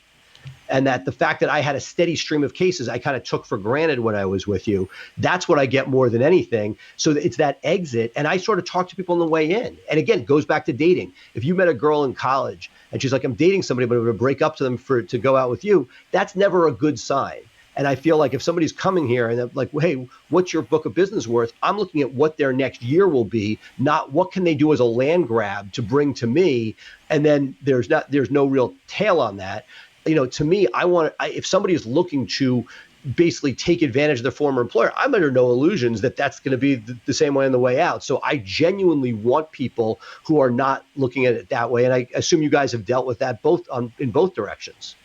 And that the fact that I had a steady stream of cases I kind of took for granted when I was with you, that's what I get more than anything. So it's that exit. And I sort of talk to people on the way in. And again, it goes back to dating. If you met a girl in college and she's like, I'm dating somebody, but I'm going to break up to them to go out with you, that's never a good sign. And I feel like if somebody's coming here and they're like, well, hey, what's your book of business worth? I'm looking at what their next year will be, not what can they do as a land grab to bring to me. And then there's no real tail on that. To me, if somebody is looking to basically take advantage of their former employer, I'm under no illusions that that's going to be the same way on the way out. So I genuinely want people who are not looking at it that way. And I assume you guys have dealt with that in both directions.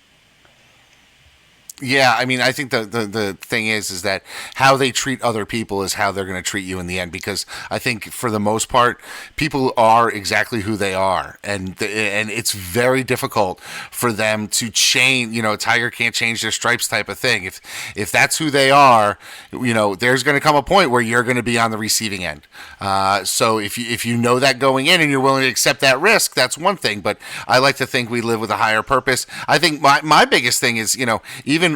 Yeah, I mean, I think the thing is that how they treat other people is how they're going to treat you in the end, because I think for the most part, people are exactly who they are, and it's very difficult for them to change. A tiger can't change their stripes type of thing. If that's who they are, there's going to come a point where you're going to be on the receiving end. So if you know that going in and you're willing to accept that risk, that's one thing. But I like to think we live with a higher purpose. I think my biggest thing is,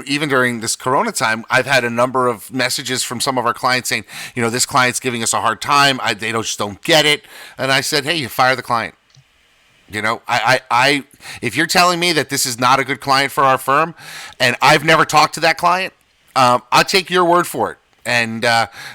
even during this Corona time, I've had a number of messages from some of our clients saying, this client's giving us a hard time. They just don't get it. And I said, hey, you fire the client. I if you're telling me that this is not a good client for our firm, and I've never talked to that client, I'll take your word for it. And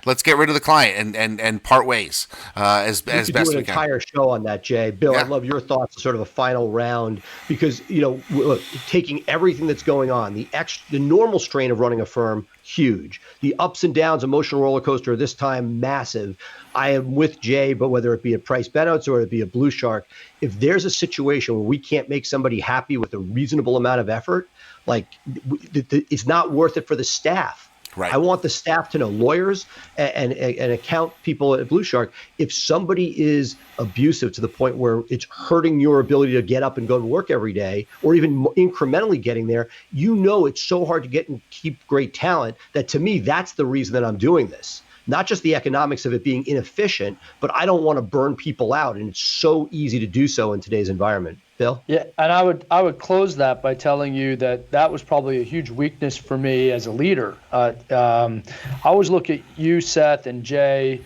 let's get rid of the client and part ways as best we can. Do an entire show on that, Jay. Bill, yeah. I'd love your thoughts, sort of a final round, because look, taking everything that's going on, the normal strain of running a firm, huge. The ups and downs, emotional roller coaster this time, massive. I am with Jay, but whether it be a Price Benowitz or it be a Blue Shark, if there's a situation where we can't make somebody happy with a reasonable amount of effort, it's not worth it for the staff. Right. I want the staff to know, lawyers and account people at Blue Shark, if somebody is abusive to the point where it's hurting your ability to get up and go to work every day, or even incrementally getting there, it's so hard to get and keep great talent, that to me, that's the reason that I'm doing this. Not just the economics of it being inefficient, but I don't want to burn people out. And it's so easy to do so in today's environment. Bill? Yeah, and I would close that by telling you that was probably a huge weakness for me as a leader. I always look at you, Seth, and Jay,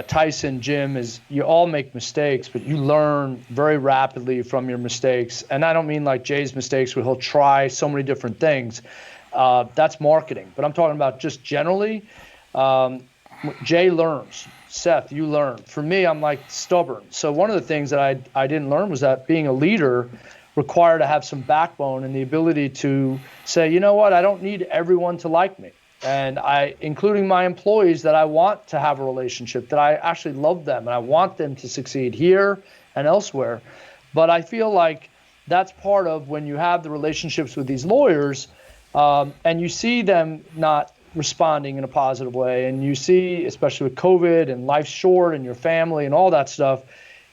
Tyson, Jim, as you all make mistakes, but you learn very rapidly from your mistakes. And I don't mean like Jay's mistakes where he'll try so many different things. That's marketing. But I'm talking about just generally. Jay learns. Seth, you learn. For me, I'm like stubborn. So one of the things that I didn't learn was that being a leader required to have some backbone and the ability to say, you know what, I don't need everyone to like me. and including my employees, that I want to have a relationship, that I actually love them and I want them to succeed here and elsewhere. But I feel like that's part of when you have the relationships with these lawyers, and you see them not responding in a positive way, and you see, especially with COVID and life's short and your family and all that stuff,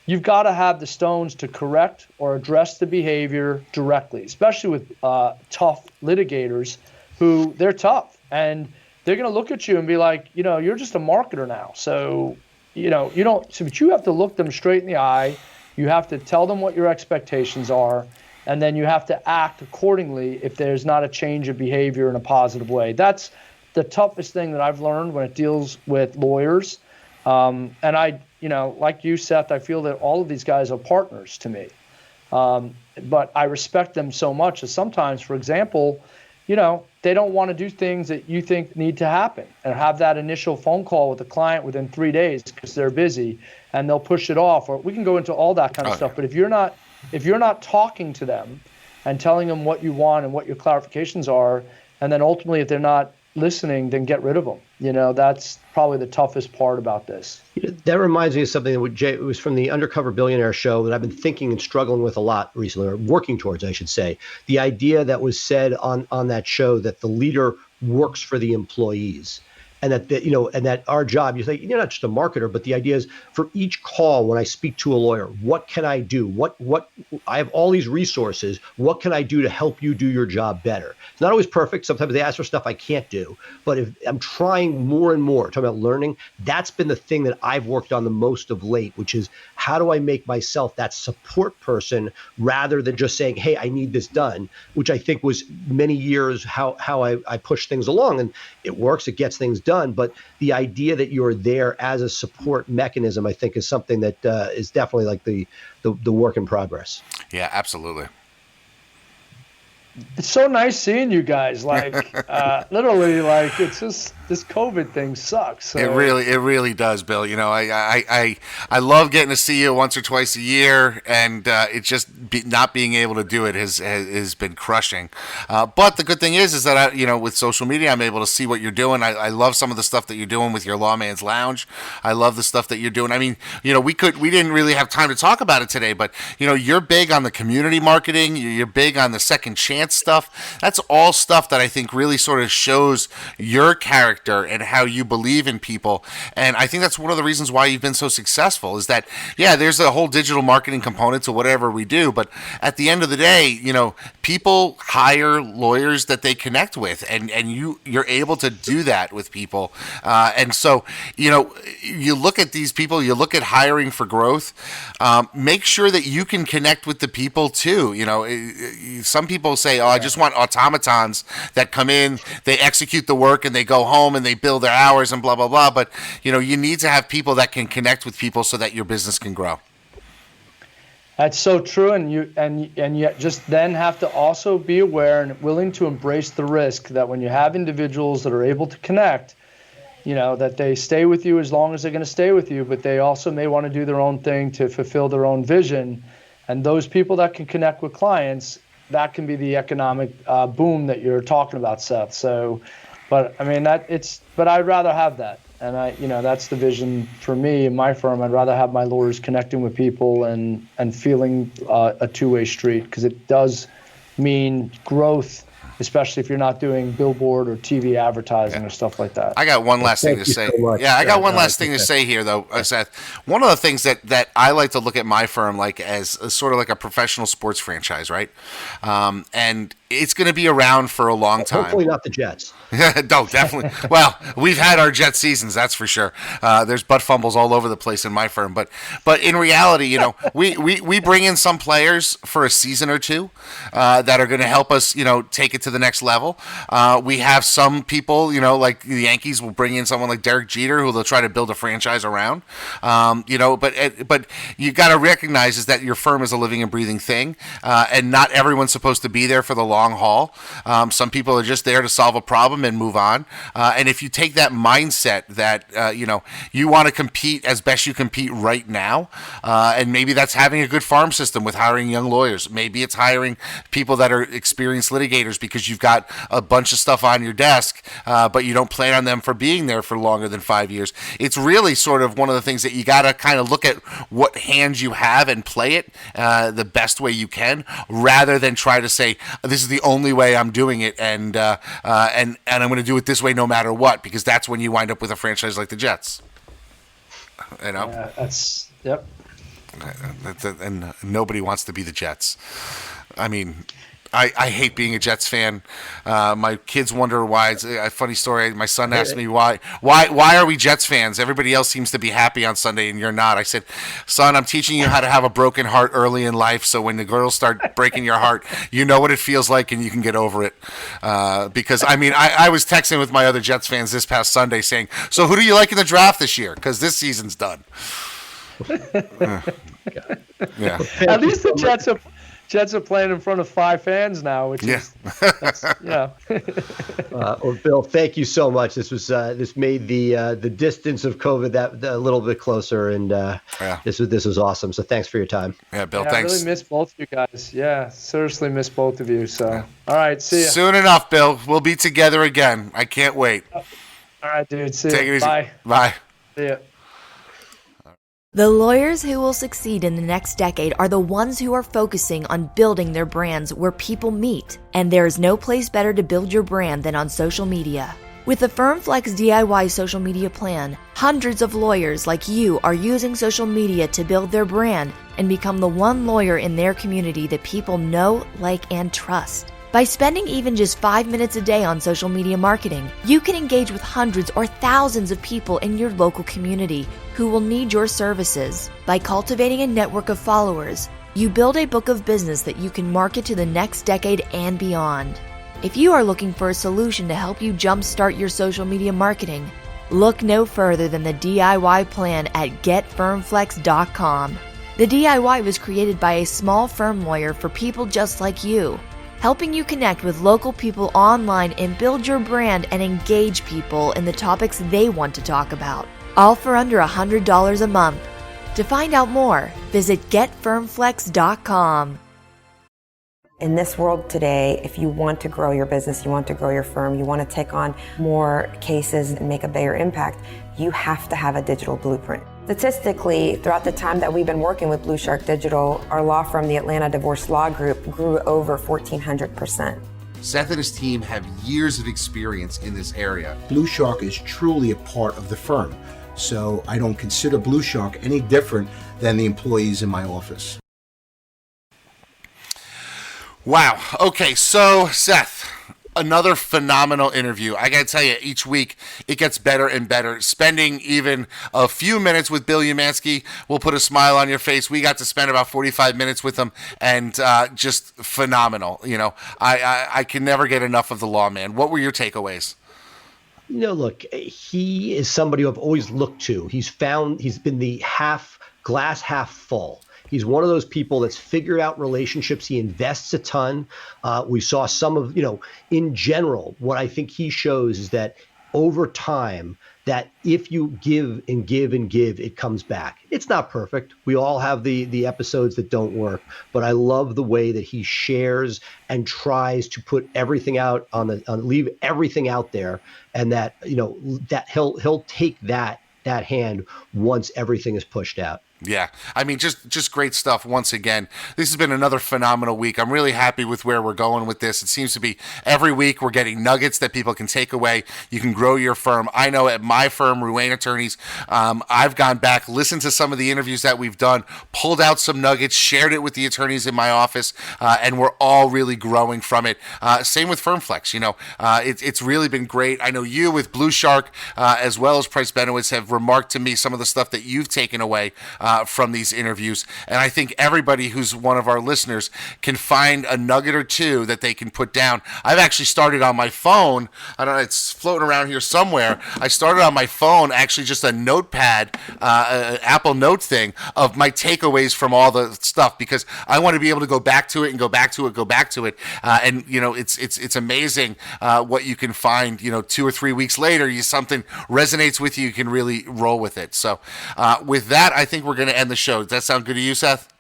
you've got to have the stones to correct or address the behavior directly, especially with tough litigators who they're tough and they're going to look at you and be like, you're just a marketer now. So, but you have to look them straight in the eye. You have to tell them what your expectations are, and then you have to act accordingly if there's not a change of behavior in a positive way. That's the toughest thing that I've learned when it deals with lawyers. And I, like you, Seth, I feel that all of these guys are partners to me. But I respect them so much that sometimes, for example, they don't want to do things that you think need to happen and have that initial phone call with the client within 3 days because they're busy, and they'll push it off. Or we can go into all that kind of stuff. But if you're not talking to them and telling them what you want and what your clarifications are, and then ultimately if they're not listening, then get rid of them. That's probably the toughest part about this. That reminds me of something that it was from the Undercover Billionaire show that I've been thinking and struggling with a lot recently, or working towards, I should say. The idea that was said on that show that the leader works for the employees. And that our job, you say, you're not just a marketer, but the idea is for each call when I speak to a lawyer, what can I do? What I have all these resources. What can I do to help you do your job better? It's not always perfect. Sometimes they ask for stuff I can't do. But if I'm trying more and more, talking about learning, that's been the thing that I've worked on the most of late, which is how do I make myself that support person rather than just saying, hey, I need this done, which I think was many years how I push things along. And it works. It gets things done. But the idea that you're there as a support mechanism, I think, is something that is definitely like the work in progress. Yeah, absolutely. It's so nice seeing you guys. Literally, it's just this COVID thing sucks. So. It really does, Bill. I love getting to see you once or twice a year, and it just not being able to do it has been crushing. But the good thing is that with social media, I'm able to see what you're doing. I love some of the stuff that you're doing with your Lawman's Lounge. I love the stuff that you're doing. I mean, we didn't really have time to talk about it today, but you're big on the community marketing. You're big on the second chance stuff. That's all stuff that I think really sort of shows your character and how you believe in people. And I think that's one of the reasons why you've been so successful is that, there's a whole digital marketing component to whatever we do. But at the end of the day, people hire lawyers that they connect with, and you're able to do that with people. And so, you look at these people, you look at hiring for growth, make sure that you can connect with the people too. Some people say, I just want automatons that come in, they execute the work, and they go home and they bill their hours and blah, blah, blah. But, you need to have people that can connect with people so that your business can grow. That's so true. And you just then have to also be aware and willing to embrace the risk that when you have individuals that are able to connect, that they stay with you as long as they're going to stay with you, but they also may want to do their own thing to fulfill their own vision. And those people that can connect with clients, that can be the economic boom that you're talking about, Seth. So, but I mean but I'd rather have that, and that's the vision for me in my firm. I'd rather have my lawyers connecting with people and feeling a two-way street, because it does mean growth, especially if you're not doing billboard or TV advertising or stuff like that. I got one last thing to say. I got one last thing to say here, though, Seth. One of the things that I like to look at my firm like as sort of like a professional sports franchise, right? And it's going to be around for a long time. Hopefully not the Jets. No, definitely. Well, we've had our Jet seasons, that's for sure. There's butt fumbles all over the place in my firm, but in reality, we bring in some players for a season or two that are going to help us, take it to the next level. We have some people, like the Yankees will bring in someone like Derek Jeter, who they'll try to build a franchise around. But you got to recognize is that your firm is a living and breathing thing, and not everyone's supposed to be there for the long haul. Some people are just there to solve a problem them and move on. And if you take that mindset that, you want to compete as best you compete right now, and maybe that's having a good farm system with hiring young lawyers. Maybe it's hiring people that are experienced litigators because you've got a bunch of stuff on your desk, but you don't plan on them for being there for longer than 5 years. It's really sort of one of the things that you got to kind of look at what hands you have and play it the best way you can, rather than try to say, this is the only way I'm doing it, and I'm going to do it this way no matter what, because that's when you wind up with a franchise like the Jets. Yeah, that's, yep. And nobody wants to be the Jets. I mean, I hate being a Jets fan. My kids wonder why. It's a funny story. My son asked me why are we Jets fans? Everybody else seems to be happy on Sunday and you're not. I said, son, I'm teaching you how to have a broken heart early in life, so when the girls start breaking your heart, you know what it feels like and you can get over it. Because, I mean, I was texting with my other Jets fans this past Sunday saying, so who do you like in the draft this year? Because this season's done. Yeah. At least the Jets are playing in front of 5 fans now, which is, Bill, thank you so much. This made the distance of COVID that a little bit closer, and this was awesome. So thanks for your time. Yeah, Bill, I thanks. really miss both of you guys. Yeah, seriously miss both of you. So, all right, see ya. Soon enough, Bill. We'll be together again. I can't wait. All right, dude. See Take ya. it easy. Bye. Bye. See ya. The lawyers who will succeed in the next decade are the ones who are focusing on building their brands where people meet. And there is no place better to build your brand than on social media. With the FirmFlex DIY social media plan, hundreds of lawyers like you are using social media to build their brand and become the one lawyer in their community that people know, like, and trust. By spending even just 5 minutes a day on social media marketing, you can engage with hundreds or thousands of people in your local community who will need your services. By cultivating a network of followers, you build a book of business that you can market to the next decade and beyond. If you are looking for a solution to help you jumpstart your social media marketing, look no further than the DIY plan at getfirmflex.com. The DIY was created by a small firm lawyer for people just like you, helping you connect with local people online and build your brand and engage people in the topics they want to talk about, all for under $100 a month. To find out more, visit getfirmflex.com. In this world today, if you want to grow your business, you want to grow your firm, you want to take on more cases and make a bigger impact, you have to have a digital blueprint. Statistically, throughout the time that we've been working with Blue Shark Digital, our law firm, the Atlanta Divorce Law Group, grew over 1,400%. Seth and his team have years of experience in this area. Blue Shark is truly a part of the firm, so I don't consider Blue Shark any different than the employees in my office. Wow. Okay, so Seth, another phenomenal interview. I got to tell you, each week it gets better and better. Spending even a few minutes with Bill Umansky will put a smile on your face. We got to spend about 45 minutes with him, and just phenomenal. You know, I can never get enough of the law, man. What were your takeaways? Look, he is somebody who I've always looked to. He's been the glass half full. He's one of those people that's figured out relationships. He invests a ton. We saw some of, in general, what I think he shows is that over time, that if you give and give and give, it comes back. It's not perfect. We all have the episodes that don't work, but I love the way that he shares and tries to put everything out leave everything out there, and that, that he'll take that hand once everything is pushed out. Yeah, I mean, just great stuff once again. This has been another phenomenal week. I'm really happy with where we're going with this. It seems to be every week we're getting nuggets that people can take away. You can grow your firm. I know at my firm, Ruane Attorneys, I've gone back, listened to some of the interviews that we've done, pulled out some nuggets, shared it with the attorneys in my office, and we're all really growing from it. Same with FirmFlex. It's really been great. I know you with Blue Shark, as well as Price Benowitz, have remarked to me some of the stuff that you've taken away. from these interviews. And I think everybody who's one of our listeners can find a nugget or two that they can put down. I've actually started on my phone. I don't know, it's floating around here somewhere. I started on my phone, actually just a notepad, an Apple Note thing of my takeaways from all the stuff, because I want to be able to go back to it and go back to it. And it's amazing what you can find. 2 or 3 weeks later, something resonates with you can really roll with it. So with that, I think we're going to end the show. Does that sound good to you, Seth?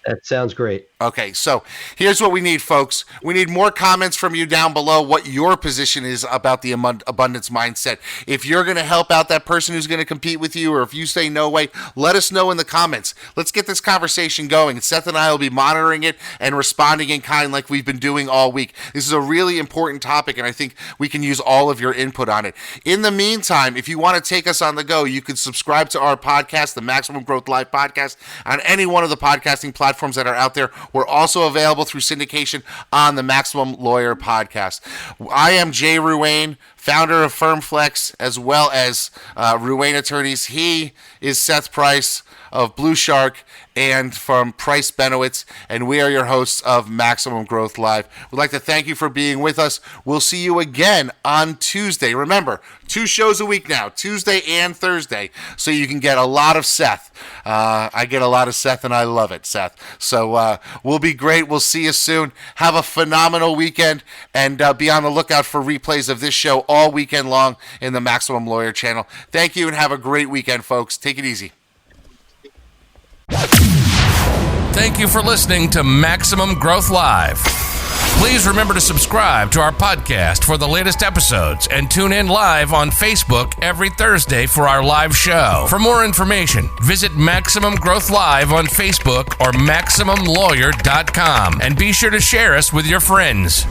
That sounds great. Okay, so here's what we need, folks. We need more comments from you down below what your position is about the abundance mindset. If you're going to help out that person who's going to compete with you, or if you say no way, let us know in the comments. Let's get this conversation going. Seth and I will be monitoring it and responding in kind like we've been doing all week. This is a really important topic, and I think we can use all of your input on it. In the meantime, if you want to take us on the go, you can subscribe to our podcast, the Maximum Growth Live podcast, on any one of the podcasting platforms that are out there. We're also available through syndication on the Maximum Lawyer podcast. I am Jay Ruane, founder of FirmFlex, as well as Ruane Attorneys. He is Seth Price of Blue Shark and from Price Benowitz, and we are your hosts of Maximum Growth Live. We'd like to thank you for being with us. We'll see you again on Tuesday. Remember, 2 shows a week now, Tuesday and Thursday, so you can get a lot of Seth. I get a lot of Seth, and I love it, Seth. So we'll be great. We'll see you soon. Have a phenomenal weekend, and be on the lookout for replays of this show all weekend long in the Maximum Lawyer channel. Thank you, and have a great weekend, folks. Take it easy. Thank you for listening to Maximum Growth Live. Please remember to subscribe to our podcast for the latest episodes and tune in live on Facebook every Thursday for our live show. For more information, visit Maximum Growth Live on Facebook or MaximumLawyer.com, and be sure to share us with your friends.